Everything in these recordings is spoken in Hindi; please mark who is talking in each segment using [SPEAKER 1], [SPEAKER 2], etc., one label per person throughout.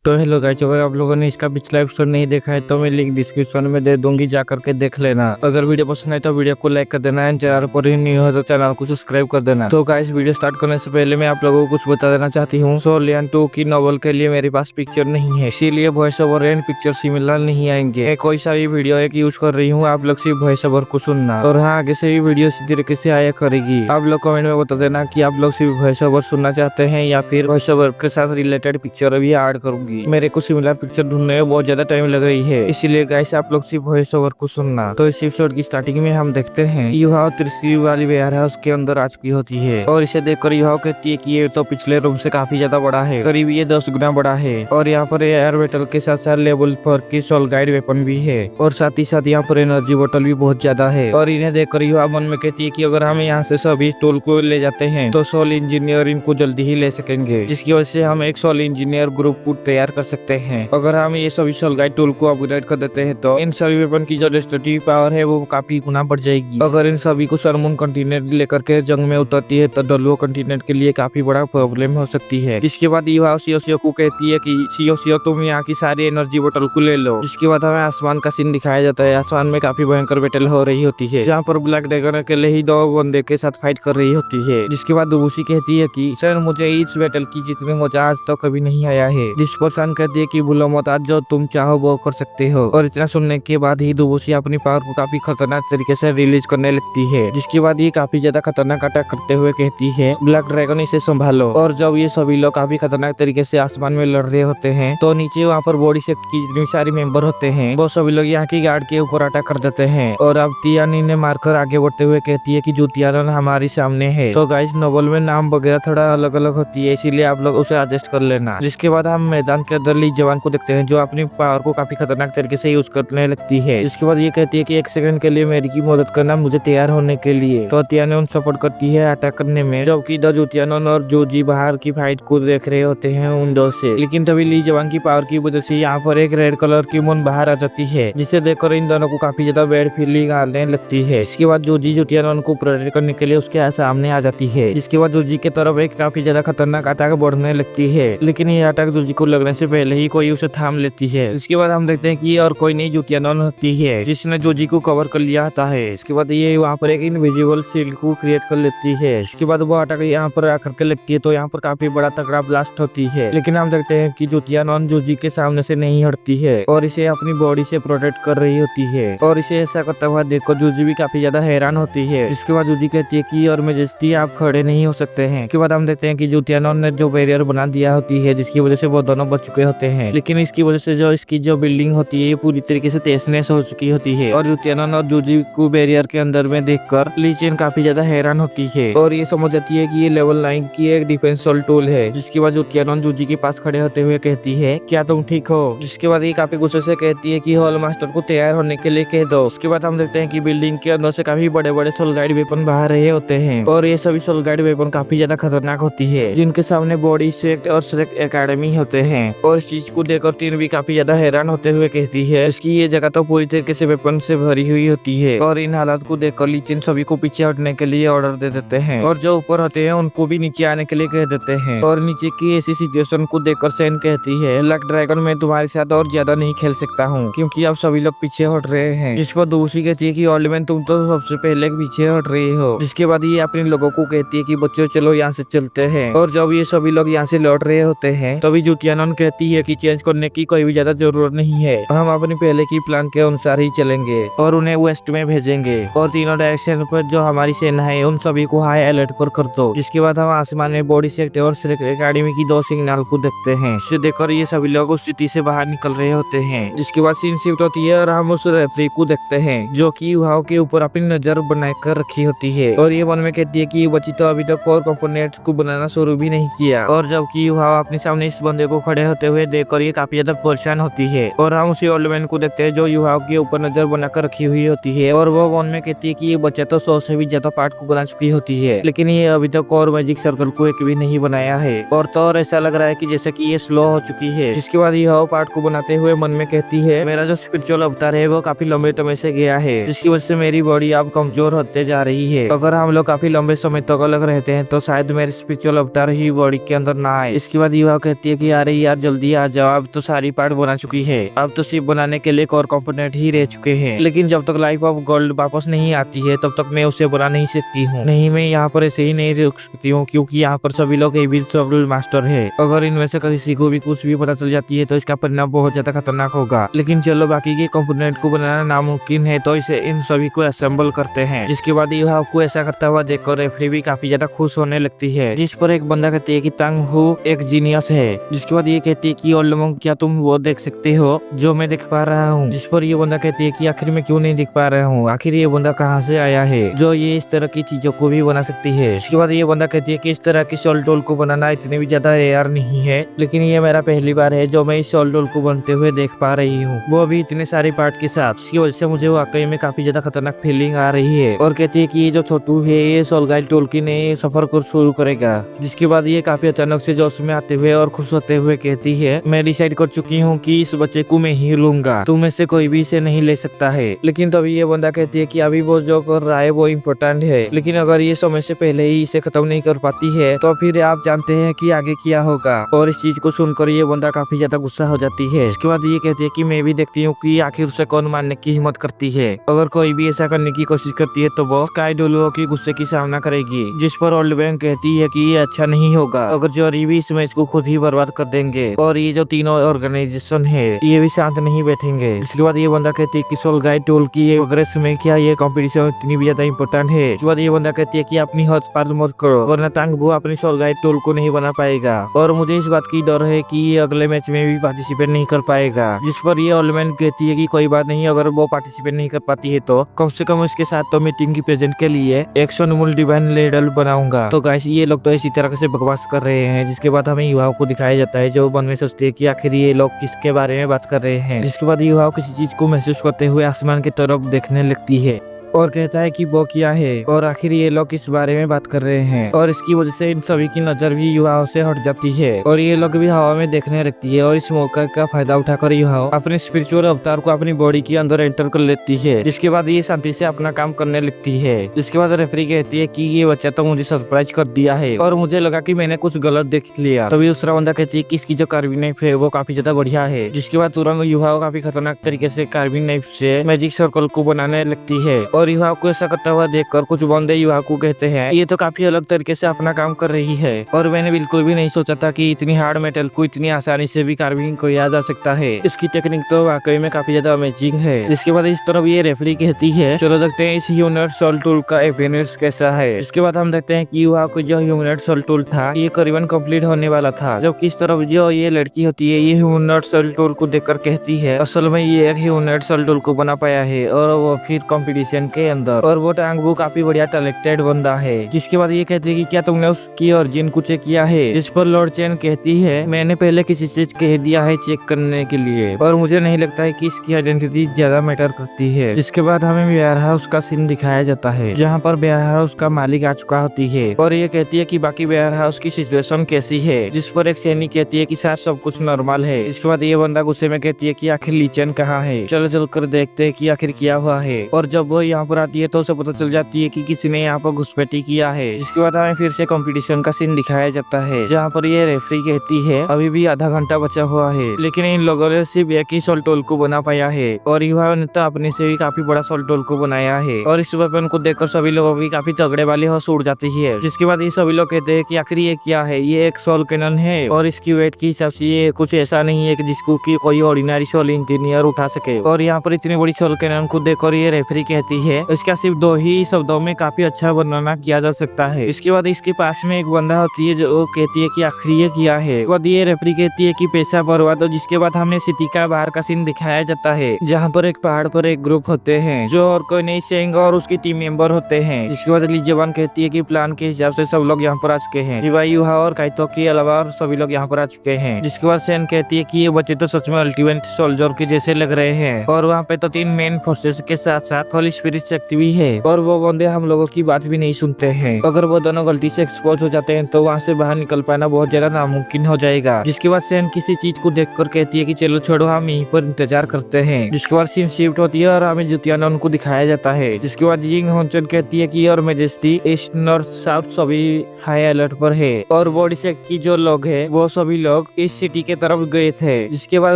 [SPEAKER 1] तो हेलो गाइस, अगर आप लोगों ने इसका पिछला एपिसोड नहीं देखा है तो मैं लिंक डिस्क्रिप्शन में दे दूंगी, जा करके देख लेना। अगर वीडियो पसंद आए तो वीडियो को लाइक कर देना एंड चैनल पर ही न्यू हो तो चैनल को सब्सक्राइब कर देना। तो गाइस, वीडियो स्टार्ट करने से पहले मैं आप लोगों को कुछ बता देना चाहती हूँ। सो लियन 2 की नॉवल के लिए मेरे पास पिक्चर नहीं है, इसीलिए voice over and picture similar नहीं आएंगे। मैं कोई सा भी वीडियो एक यूज कर रही हूँ, आप लोग सिर्फ वॉइस ओवर को सुनना और हाँ, आगे से भी वीडियो इसी तरीके से आया करेगी। आप लोग कमेंट में बता देना कि आप लोग सिर्फ वॉइस ओवर सुनना चाहते हैं या फिर वॉइस ओवर के साथ रिलेटेड पिक्चर भी ऐड करूंगी। मेरे को सिमिलर पिक्चर ढूंढने में बहुत ज्यादा टाइम लग रही है, इसीलिए गाइस आप लोग सिर्फ वॉइस ओवर को सुनना। तो इस एपिसोड की स्टार्टिंग में हम देखते हैं युहाओ त्रिशी वाली वेयर हाउस के अंदर आ चुकी होती है और इसे देखकर युहाओ कहती है कि ये तो पिछले रूम से काफी ज्यादा बड़ा है, करीब ये 10 गुना बड़ा है। और यहाँ पर एयर वेटल के साथ साथ लेवल 4 की सोल गाइड वेपन भी है और साथ ही साथ यहाँ पर एनर्जी बोतल भी बहुत ज्यादा है। और इन्हें देखकर युहा मन में कहती है कि अगर हम यहाँ से सभी टूल को ले जाते हैं तो सोल इंजीनियर इनको जल्दी ही ले सकेंगे, जिसकी वजह से हम एक सोल इंजीनियर ग्रुप को तैयार कर सकते हैं। अगर हम ये सभी सोल गाइड टूल को अपग्रेड कर देते हैं तो इन सभी वेपन की जो डिस्ट्रक्टिव पावर है वो काफी गुना बढ़ जाएगी। अगर इन सभी को सरमून कंटिनेंट लेकर के जंग में उतरती है तो डल्वो कंटिनेंट के लिए काफी बड़ा प्रॉब्लम हो सकती है। जिसके बाद युहा सीओ को कहती है कि सीओ तुम यहाँ की सारी एनर्जी बोतल को ले लो। जिसके बाद हमें आसमान का सीन दिखाया जाता है। आसमान में काफी भयंकर बैटल हो रही होती है, जहाँ पर ब्लैक ड्रैगन अकेले ही 2 बंदे के साथ फाइट कर रही होती है। जिसके बाद दुबुशी कहती है कि सर, मुझे इस बैटल की जितनी मजा आज तो कभी नहीं आया है। जिस पर सन कहती है कि भूलो मत, आज जो तुम चाहो वो कर सकते हो। और इतना सुनने के बाद ही दुबुशी अपनी पावर को काफी खतरनाक तरीके से रिलीज करने लगती है। जिसके बाद ये काफी ज्यादा खतरनाक अटैक करते हुए कहती है, ब्लैक ड्रैगन इसे संभालो। और जब ये सभी लोग काफी खतरनाक तरीके से आसमान में लड़ रहे होते हैं तो नीचे वहाँ पर बॉडी सेक्ट की जितने सारे मेंबर होते हैं वो सभी लोग यहाँ की गार्ड के ऊपर अटैक कर देते हैं। और अब तियानी ने मारकर आगे बढ़ते हुए कहती है कि जो तियानन हमारे सामने है। तो गाइस, नोवेल में नाम वगैरह थोड़ा अलग अलग होती है, इसीलिए आप लोग उसे एडजस्ट कर लेना। जिसके बाद हम मैदान के अंदर ली जवान को देखते हैं जो अपनी पावर को काफी खतरनाक तरीके से यूज करने लगती है। इसके बाद ये कहती है कि 1 सेकंड के लिए मेरी की मदद करना, मुझे तैयार होने के लिए। तो तियानन सपोर्ट करती है अटैक करने में, जबकि द जुतियानन और जोजी बाहर की फाइट को देख रहे होते हैं विंडो से। लेकिन तभी ली जवान की पावर की वजह से यहाँ पर एक रेड कलर की मून बाहर आ जाती है, जिसे देखकर इन दोनों को काफी ज्यादा बैड फीलिंग आने लगती है। इसके बाद जोजी जुतियानन को प्रोटेक्ट करने के लिए उसके सामने आ जाती है। जिसके बाद जोजी की तरफ एक काफी ज्यादा खतरनाक अटैक बढ़ने लगती है, लेकिन ये अटैक जोजी को लगने से पहले ही कोई उसे थाम लेती है। इसके बाद हम देखते हैं कि और कोई नई जुतियानन होती है जिसने जोजी को कवर कर लिया होता है। इसके बाद ये वहाँ पर एक इनविजिबल शील्ड को क्रिएट कर लेती है। इसके बाद वो अटैक यहाँ पर आकर के लगती है तो यहाँ पर काफी बड़ा तगड़ा ब्लास्ट होती है। लेकिन हम देखते हैं कि जुतियानन जोजी के सामने से नहीं हटती है और इसे अपनी बॉडी से प्रोटेक्ट कर रही होती है। और इसे ऐसा करता हुआ देखकर जोजी भी काफी ज्यादा हैरान होती है। इसके बाद जोजी कहती है कि और मेजेस्टी, आप खड़े नहीं हो सकते हैं। इसके बाद हम देखते हैं कि जुतियानन ने जो बैरियर बना दिया होती है, जिसकी वजह से वो दोनों बच चुके होते हैं। लेकिन इसकी वजह से जो इसकी जो बिल्डिंग होती है ये पूरी तरीके से तहस-नहस हो चुकी होती है। और जुतियानन और जोजी को बैरियर के अंदर में देखकर ली चेन काफी ज्यादा हैरान होती है और ये समझ जाती है कि ये लेवल 9 की एक डिफेंसिव टूल है। जिसके बाद जुतियानन जोजी के पास खड़े होते हुए कहती है, क्या तुम ठीक हो? जिसके बाद ये काफी गुस्से से कहती है कि हॉल मास्टर को तैयार होने के लिए कह दो। उसके बाद हम देखते हैं कि बिल्डिंग के अंदर से काफी बड़े बड़े सोल गाइड वेपन बाहर रहे होते हैं और ये सभी सोल गाइड वेपन काफी ज्यादा खतरनाक होती है, जिनके सामने बॉडी सेक्ट और सेक्ट एकेडमी होते हैं। और इस चीज को देखकर टीन भी काफी ज्यादा हैरान होते हुए कहती है, इसकी ये जगह तो पूरी तरीके से वेपन से भरी हुई होती है। और इन हालात को देखकर लीचिन सभी को पीछे हटने के लिए ऑर्डर दे देते हैं और जो ऊपर होते हैं उनको भी नीचे आने के लिए कह देते हैं। और नीचे की ऐसी सिचुएशन को देखकर सेन कहती है, ब्लैक ड्रैगन, मैं तुम्हारे साथ और ज्यादा नहीं खेल सकता हूँ क्योंकि अब सभी लोग पीछे हट रहे हैं। जिस पर दूसरी कहती है कि ओल्ड मैन, तुम तो सबसे पहले पीछे हट रहे हो। जिसके बाद ये अपने लोगों को कहती है कि बच्चों चलो यहाँ से चलते हैं। और जब ये सभी लोग यहाँ से लौट रहे होते हैं तभी जुतियानन कहती है कि चेंज करने की कोई भी ज्यादा जरूरत नहीं है, हम अपने पहले की प्लान के अनुसार ही चलेंगे और उन्हें वेस्ट में भेजेंगे और तीनों डायरेक्शन पर जो हमारी सेना है उन सभी को हाई अलर्ट पर कर दो। जिसके बाद हम आसमान में बॉडी सेक्ट और एकेडमी की 2 सिग्नल को देखते हैं, जिसे देखकर ये सभी लोग उस सिटी से बाहर निकल रहे होते हैं। जिसके बाद सीन शिफ्ट होती है और हम उस रेफरी को देखते हैं जो कि युहाओ के ऊपर अपनी नजर बनाकर रखी होती है। और ये मन में कहती है कि ये बच्ची तो अभी तक कोर कंपोनेंट को बनाना शुरू भी नहीं किया। और जबकि युहाओ अपने सामने इस बंदे को खड़े होते हुए देखकर ये काफी ज्यादा परेशान होती है। और हम उसी ओल्ड मैन को देखते हैं जो युहाओ के ऊपर नजर बनाकर रखी हुई होती है। और वो मन में कहती है कि ये बच्चा तो 100 से भी ज्यादा पार्ट को बना चुकी होती है, लेकिन ये अभी तक कोर मैजिक सर्कल को एक भी नहीं बनाया है। और तो और ऐसा लग रहा है कि जैसे कि ये स्लो हो चुकी है। जिसके बाद युहाओ पार्ट को बनाते हुए मन में कहती है, मेरा जो स्पिरिचुअल अवतार है वो काफी लंबे समय से गया है, जिसकी वजह से मेरी बॉडी अब कमजोर होते जा रही है। अगर हम लोग काफी लंबे समय तक अलग रहते हैं तो शायद मेरे स्पिरिचुअल अवतार ही बॉडी के अंदर ना आए। इसके बाद युहाओ कहती है कि यार यार जल्दी आ जाओ, अब तो सारी पार्ट बना चुकी है, अब तो सिर्फ बनाने के लिए और कंपोनेंट ही रह चुके हैं। लेकिन जब तक लाइफ ऑफ गोल्ड वापस नहीं आती है तब तक मैं उसे बना नहीं सकती हूँ। नहीं, मैं यहाँ पर ऐसे ही नहीं रुक सकती हूँ, क्योंकि यहाँ पर सभी लोग सर्वाइवल मास्टर है। अगर इनमें से किसी को भी कुछ भी पता चल जाती है तो इसका परिणाम बहुत ज्यादा खतरनाक होगा। लेकिन चलो, बाकी के कंपोनेंट को बनाना नामुमकिन है, तो इसे इन सभी को असेंबल करते हैं। जिसके बाद युवाओं को ऐसा करता हुआ देखकर रेफरी भी काफी ज्यादा खुश होने लगती है। जिस पर एक बंदा कहती है कि तंग हु एक जीनियस है। जिसके बाद ये कहती है कि ओल्डमोंग, क्या तुम वो देख सकते हो जो मैं देख पा रहा हूँ? जिस पर ये बंदा कहती है कि आखिर मैं क्यों नहीं देख पा रहा हूँ, आखिर ये बंदा कहाँ से आया है जो ये इस तरह की चीजों को भी बना सकती है। इसके बाद ये बंदा कहती है कि इस तरह की सोल टोल को बनाना इतनी भी ज्यादा रेयर नहीं है, लेकिन ये मेरा पहली बार है जो मैं इस सोल टोल को बनते हुए देख पा रही हूँ, वो भी इतने सारे पार्ट के साथ। इसकी वजह से मुझे वाकई में काफी ज्यादा खतरनाक फीलिंग आ रही है। और कहती है कि ये जो छोटू है ये सोल गाइड टोल की नए सफर को शुरू करेगा। जिसके बाद ये काफी अचानक से जोश में आते हुए और खुश होते हुए कहती है, मैं डिसाइड कर चुकी हूँ कि इस बच्चे को मैं ही लूंगा, तुम में से कोई भी इसे नहीं ले सकता है। लेकिन तभी ये बंदा कहती है कि अभी वो जो कर रहा है वो इम्पोर्टेंट है, लेकिन अगर ये समय से पहले ही इसे खत्म नहीं कर पाती है तो फिर आप जानते हैं कि आगे क्या होगा। और इस चीज को सुनकर ये बंदा काफी ज्यादा गुस्सा हो जाती है। इसके बाद ये कहती है कि मैं भी देखती हूँ कि आखिर उसे कौन मारने की हिम्मत करती है। अगर कोई भी ऐसा करने की कोशिश करती है तो वो स्काई डोलुओ की गुस्से की सामना करेगी। जिस पर ओल्ड बैंक कहती है कि ये अच्छा नहीं होगा अगर जोरी भी इसमें इसको खुद ही बर्बाद कर देंगे, और ये जो तीनों ऑर्गेनाइजेशन है ये भी शांत नहीं बैठेंगे। इसके बाद ये बंदा कहती है कि सोल गाइड टोल की प्रोग्रेस में क्या ये कंपटीशन इतनी भी ज्यादा इंपॉर्टेंट है। इसके बाद ये बंदा कहती है कि अपनी हद पार मत करो, वरना तांग वो अपनी सोल गाइड टोल को नहीं बना पाएगा, और मुझे इस बात की डर है कि ये अगले मैच में भी पार्टिसिपेट नहीं कर पाएगा। जिस पर ये ओल्डमैन कहती है कि कोई बात नहीं, अगर वो पार्टिसिपेट नहीं कर पाती है तो कम से कम उसके साथ तो मीटिंग की प्रेजेंट के लिए एक सोनमुल डिवाइन लेडल बनाऊंगा। तो गाइस ये लोग तो इसी तरह से बकवास कर रहे हैं। जिसके बाद हमें युवाओं को दिखाया जाता है जो मन में सोचते हैं कि आखिर ये लोग किसके बारे में बात कर रहे हैं। जिसके बाद युवाओं किसी चीज को महसूस करते हुए आसमान की तरफ देखने लगती है और कहता है कि वो क्या है और आखिर ये लोग किस बारे में बात कर रहे हैं। और इसकी वजह से इन सभी की नजर भी युवाओं से हट जाती है और ये लोग भी हवा में देखने लगती है। और इस मौका का फायदा उठाकर युवाओं अपने स्पिरिचुअल अवतार को अपनी बॉडी के अंदर एंटर कर लेती है। जिसके बाद ये शांति से अपना काम करने लगती है। जिसके बाद रेफरी कहती है कि ये बच्चा तो मुझे सरप्राइज कर दिया है और मुझे लगा कि मैंने कुछ गलत देख लिया। तभी दूसरा बंदा कहती है कि इसकी जो कार्विंग नाइफ है वो काफी ज्यादा बढ़िया है। जिसके बाद तुरंत युवाओं काफी खतरनाक तरीके से कार्विंग नाइफ से मैजिक सर्कल को बनाने लगती है। और युवाओं को ऐसा हुआ देखकर कुछ बंदे युवा को कहते हैं ये तो काफी अलग तरीके से अपना काम कर रही है, और मैंने बिल्कुल भी नहीं सोचा था कि इतनी हार्ड मेटल को इतनी आसानी से भी कार्विंग किया जा सकता है। इसकी टेक्निक तो वाकई में काफी ज्यादा अमेजिंग है। इसके बाद इस तरफ ये रेफरी कहती है चलो देखते हैं इस ह्यूमनॉइड सोल टूल का अपियरेंस कैसा है। इसके बाद हम देखते हैं कि युवा को जो ह्यूमनॉइड सोल टूल था ये करीबन कंप्लीट होने वाला था, जबकि इस तरफ जो ये लड़की होती है ये ह्यूमनॉइड सोल टूल को देखकर कहती है असल में ये एक ह्यूमनॉइड सोल टूल को बना पाया है, और वो फिर कंपटीशन के अंदर, और वो टांग वो काफी बढ़िया टैलेंटेड बंदा है। जिसके बाद ये कहती है कि क्या तुमने उसकी ओरिजिन को चेक किया है। जिस पर लॉर्ड चैन कहती है मैंने पहले किसी से कह दिया है चेक करने के लिए, और मुझे नहीं लगता है कि इसकी आइडेंटिटी ज्यादा मैटर करती है। जिसके बाद हमें वेयर हाउस का सीन दिखाया जाता है जहाँ पर वेयर हाउस का मालिक आ चुका होती है, और ये कहती है कि बाकी वेयर हाउस की सिचुएशन कैसी है। जिस पर एक सैनिक कहती है कि सर सब कुछ नॉर्मल है। इसके बाद ये बंदा गुस्से में कहती है कि आखिर लीचन कहाँ है, चलो चल कर देखते हैं कि आखिर क्या हुआ है। और जब वो यहाँ पर आती है तो उसे पता चल जाती है कि किसी ने यहाँ पर घुसपैठी किया है। जिसके बाद हमें फिर से कंपटीशन का सीन दिखाया जाता है जहाँ पर ये रेफरी कहती है अभी भी आधा घंटा बचा हुआ है, लेकिन इन लोगों ने सिर्फ एक ही सोल टोल को बना पाया है, और युवा ने तो अपने से भी काफी बड़ा सोल टोल को बनाया है। और इस वेपन को देखकर सभी लोगों की काफी तगड़े वाली होश उड़ जाती है। जिसके बाद ये सभी लोग कहते हैं कि आखिर ये क्या है, ये एक सोल कैनन है, और इसकी वेट के हिसाब से ये कुछ ऐसा नहीं है कि जिसको की कोई ऑर्डिनरी सोल इंजीनियर उठा सके। और यहाँ पर इतनी बड़ी सोल कैनन को देखकर ये रेफरी कहती है इसका सिर्फ 2 ही शब्दों में काफी अच्छा वर्णना किया जा सकता है। इसके बाद इसके पास में एक बंदा होती है जो कहती है कि आखिर ये क्या है। बाद ये रेफरी कहती है कि पैसा बर्बाद दो। जिसके बाद हमें सिटी का बाहर का सीन दिखाया जाता है जहाँ पर एक पहाड़ पर एक ग्रुप होते हैं जो और कोई नहीं सेंग और उसकी टीम मेंबर होते हैं। जिसके बाद अगली जवान कहती है कि प्लान के हिसाब से सब लोग यहाँ पर आ चुके हैं सिवाय युहा और काइतो के अलावा सभी लोग यहाँ पर आ चुके हैं। जिसके बाद सेन कहती है कि ये बच्चे तो सच में अल्टीमेट सोल्जर के जैसे लग रहे हैं, और वहाँ पे तो 3 मेन फोर्सेस के साथ साथ होली स्पिरिट अतिरिक्त शक्ति भी है और वो बंदे हम लोगों की बात भी नहीं सुनते हैं। अगर वो दोनों गलती से एक्सपोज हो जाते हैं तो वहाँ से बाहर निकल पाना बहुत ज्यादा नामुमकिन हो जाएगा। जिसके बाद सेन किसी चीज को देखकर कहती है कि चलो छोड़ो, हम यहीं पर इंतजार करते हैं। जिसके बाद सीन शिफ्ट होती है और हमें जुतियाना उनको दिखाया जाता है। जिसके बाद यिंग होनचन कहती है कि और मेजेस्टी ईस्ट नॉर्थ साउथ सभी हाई अलर्ट पर है और बॉडी से की जो लोग है वो सभी लोग इस सिटी के तरफ गए थे। जिसके बाद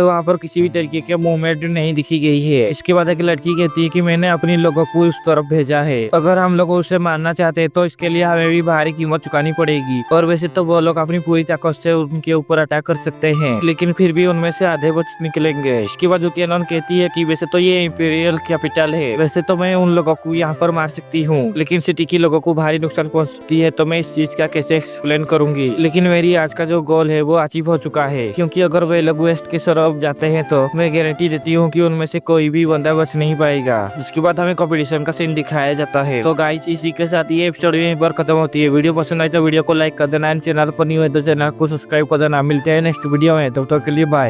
[SPEAKER 1] वहाँ पर किसी भी तरीके के मूवमेंट नहीं दिखी गई है। इसके बाद एक लड़की कहती है कि मैंने अपने लोगों को उस तरफ भेजा है, अगर हम लोग उसे मारना चाहते हैं तो इसके लिए हमें भी भारी कीमत चुकानी पड़ेगी। और वैसे तो वो लोग अपनी पूरी ताकत से उनके ऊपर अटैक कर सकते हैं, लेकिन फिर भी उनमें से आधे बच निकलेंगे। इसके बाद जुतियानॉन कहती है कि वैसे तो ये इंपीरियल कैपिटल है, वैसे तो मैं उन लोगों को यहाँ पर मार सकती हूँ, लेकिन सिटी के लोगों को भारी नुकसान पहुँचती है, तो मैं इस चीज का कैसे एक्सप्लेन करूंगी। लेकिन मेरी आज का जो गोल है वो अचीव हो चुका है, क्योंकि अगर वे लोग वेस्ट की तरफ जाते हैं तो मैं गारंटी देती हूँ कि उनमें से कोई भी बंदा बच नहीं पाएगा। उसके बाद हमें कंपटीशन का सीन दिखाया जाता है। तो गाइस इसी के साथ ये एपिसोड यहीं पर खत्म होती है। वीडियो पसंद आए तो वीडियो को लाइक कर देना, चैनल पर न्यू है तो चैनल को सब्सक्राइब कर देना। मिलते हैं नेक्स्ट वीडियो में, तब तक के लिए बाय।